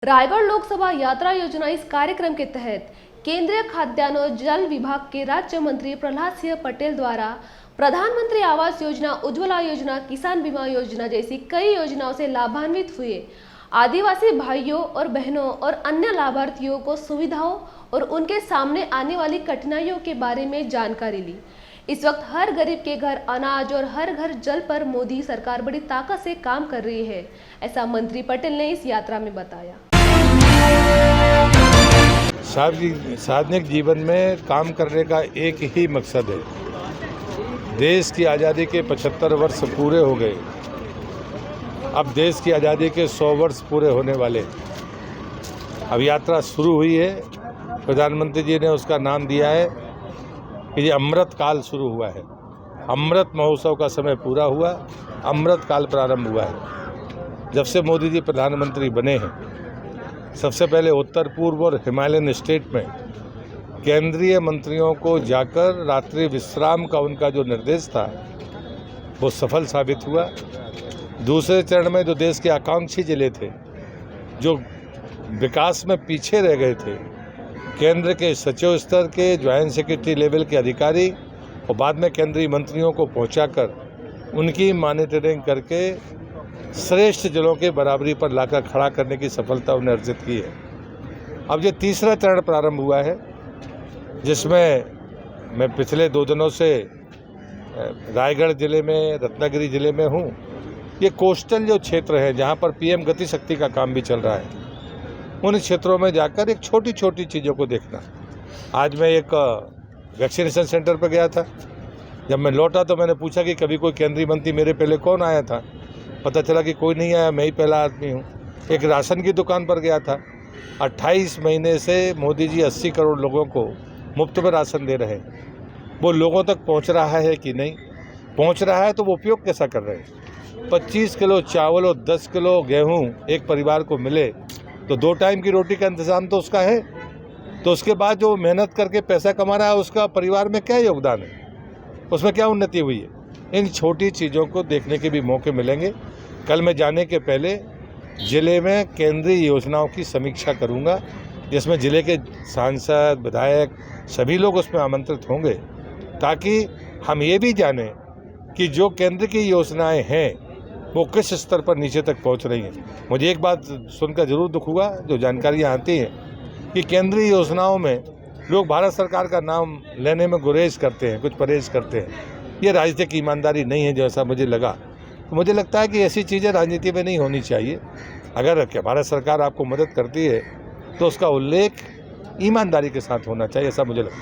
रायगढ़ लोकसभा यात्रा योजना इस कार्यक्रम के तहत केंद्रीय खाद्यान्न और जल विभाग के राज्य मंत्री प्रहलाद सिंह पटेल द्वारा प्रधानमंत्री आवास योजना, उज्ज्वला योजना, किसान बीमा योजना जैसी कई योजनाओं से लाभान्वित हुए आदिवासी भाइयों और बहनों और अन्य लाभार्थियों को सुविधाओं और उनके सामने आने वाली कठिनाइयों के बारे में जानकारी ली। इस वक्त हर गरीब के घर अनाज और हर घर जल पर मोदी सरकार बड़ी ताकत से काम कर रही है, ऐसा मंत्री पटेल ने इस यात्रा में बताया। सार्वजनिक जीवन में काम करने का एक ही मकसद है। देश की आज़ादी के 75 वर्ष पूरे हो गए, अब देश की आज़ादी के 100 वर्ष पूरे होने वाले। अब यात्रा शुरू हुई है। प्रधानमंत्री जी ने उसका नाम दिया है कि ये अमृत काल शुरू हुआ है। अमृत महोत्सव का समय पूरा हुआ, अमृत काल प्रारंभ हुआ है। जब से मोदी जी प्रधानमंत्री बने हैं, सबसे पहले उत्तर पूर्व और हिमालयन स्टेट में केंद्रीय मंत्रियों को जाकर रात्रि विश्राम का उनका जो निर्देश था वो सफल साबित हुआ। दूसरे चरण में जो देश के आकांक्षी जिले थे, जो विकास में पीछे रह गए थे, केंद्र के सचिव स्तर के, ज्वाइंट सेक्रेटरी लेवल के अधिकारी और बाद में केंद्रीय मंत्रियों को पहुंचाकर उनकी मॉनिटरिंग करके श्रेष्ठ जिलों के बराबरी पर लाकर खड़ा करने की सफलता उन्हें अर्जित की है। अब ये तीसरा चरण प्रारंभ हुआ है, जिसमें मैं पिछले 2 दिनों से रायगढ़ जिले में, रत्नागिरी जिले में हूँ। ये कोस्टल जो क्षेत्र है, जहाँ पर पीएम गति शक्ति का काम भी चल रहा है, उन क्षेत्रों में जाकर एक छोटी छोटी चीज़ों को देखना। आज मैं एक वैक्सीनेशन सेंटर पर गया था। जब मैं लौटा तो मैंने पूछा कि कभी कोई केंद्रीय मंत्री मेरे पहले कौन आया था। पता चला कि कोई नहीं आया, मैं ही पहला आदमी हूँ। एक राशन की दुकान पर गया था। 28 महीने से मोदी जी 80 करोड़ लोगों को मुफ्त में राशन दे रहे हैं। वो लोगों तक पहुँच रहा है कि नहीं पहुँच रहा है, तो वो उपयोग कैसा कर रहे हैं। 25 किलो चावल और 10 किलो गेहूँ एक परिवार को मिले तो 2 टाइम की रोटी का इंतज़ाम तो उसका है। तो उसके बाद जो मेहनत करके पैसा कमा रहा है, उसका परिवार में क्या योगदान है, उसमें क्या उन्नति हुई है। इन छोटी चीज़ों को देखने के भी मौके मिलेंगे। कल मैं जाने के पहले ज़िले में केंद्रीय योजनाओं की समीक्षा करूंगा, जिसमें ज़िले के सांसद, विधायक सभी लोग उसमें आमंत्रित होंगे, ताकि हम ये भी जानें कि जो केंद्र की योजनाएं हैं वो किस स्तर पर नीचे तक पहुंच रही हैं। मुझे एक बात सुनकर जरूर दुख हुआ, जो जानकारियाँ आती हैं कि केंद्रीय योजनाओं में लोग भारत सरकार का नाम लेने में गुरेज करते हैं, कुछ परहेज करते हैं। ये राजनीतिक ईमानदारी नहीं है, जैसा मुझे लगा। तो मुझे लगता है कि ऐसी चीज़ें राजनीति में नहीं होनी चाहिए। अगर भारत सरकार आपको मदद करती है तो उसका उल्लेख ईमानदारी के साथ होना चाहिए, ऐसा मुझे लगता है।